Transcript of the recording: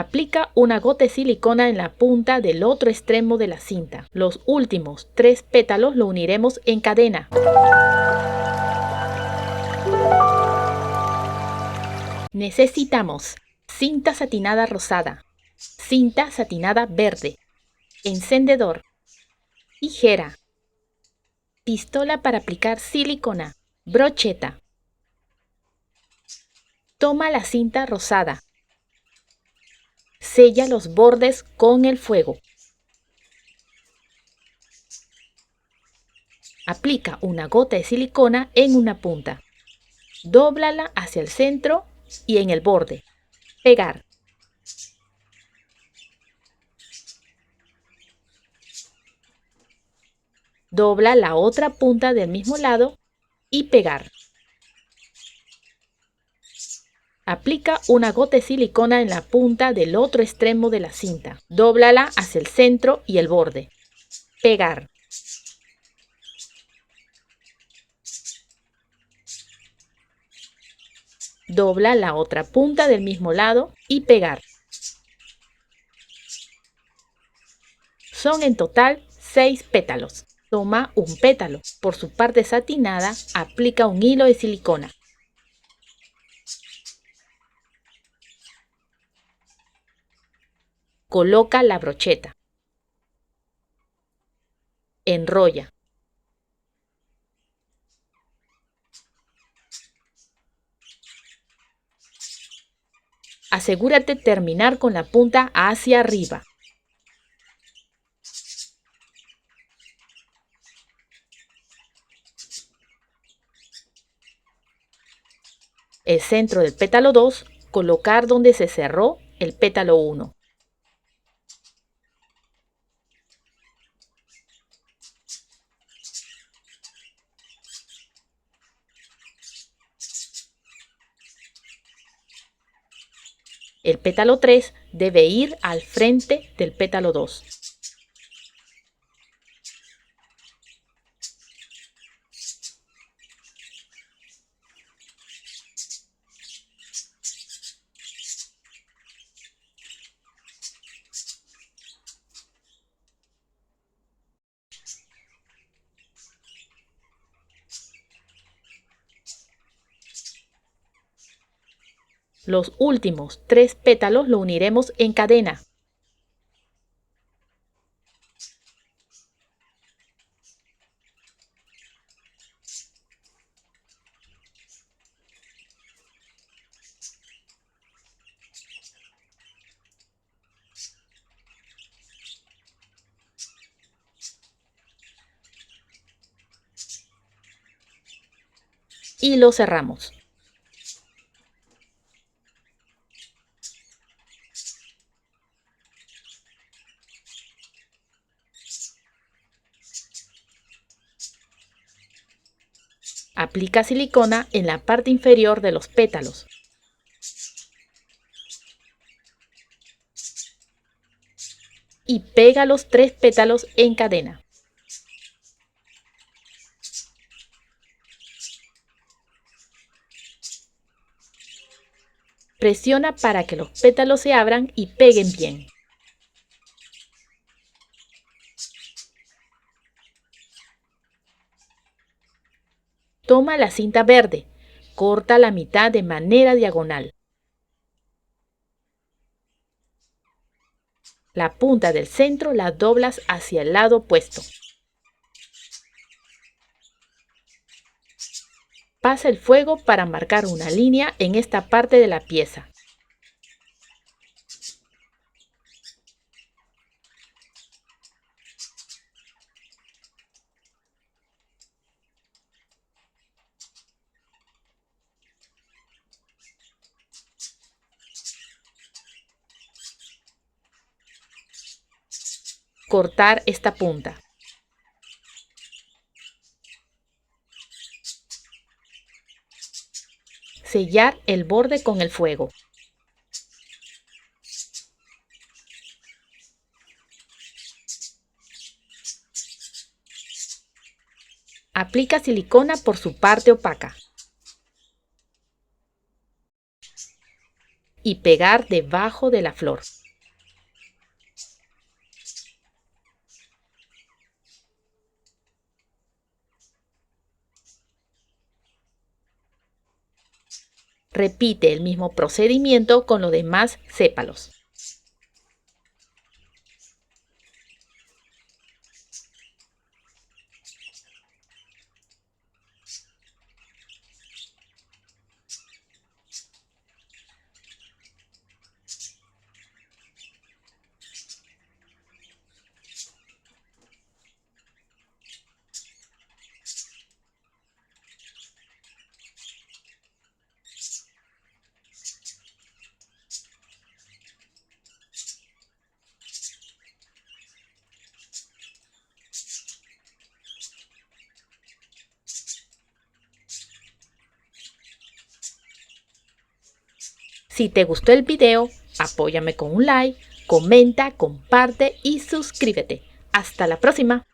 Aplica una gota de silicona en la punta del otro extremo de la cinta. Los últimos 3 pétalos lo uniremos en cadena. Necesitamos cinta satinada rosada, cinta satinada verde, encendedor, tijera, pistola para aplicar silicona, brocheta. Toma la cinta rosada. Sella los bordes con el fuego. Aplica una gota de silicona en una punta. Dóblala hacia el centro y en el borde. Pegar. Dobla la otra punta del mismo lado y pegar. Aplica una gota de silicona en la punta del otro extremo de la cinta. Dóblala hacia el centro y el borde. Pegar. Dobla la otra punta del mismo lado y pegar. Son en total 6 pétalos. Toma un pétalo. Por su parte satinada, aplica un hilo de silicona. Coloca la brocheta. Enrolla. Asegúrate de terminar con la punta hacia arriba. El centro del pétalo 2, colocar donde se cerró el pétalo 1. El pétalo 3 debe ir al frente del pétalo 2. Los últimos 3 pétalos lo uniremos en cadena. Y lo cerramos. Aplica silicona en la parte inferior de los pétalos. Y pega los 3 pétalos en cadena. Presiona para que los pétalos se abran y peguen bien. Toma la cinta verde, corta la mitad de manera diagonal. La punta del centro la doblas hacia el lado opuesto. Pasa el fuego para marcar una línea en esta parte de la pieza. Cortar esta punta. Sellar el borde con el fuego. Aplica silicona por su parte opaca. y pegar debajo de la flor. Repite el mismo procedimiento con los demás sépalos. Si te gustó el video, apóyame con un like, comenta, comparte y suscríbete. ¡Hasta la próxima!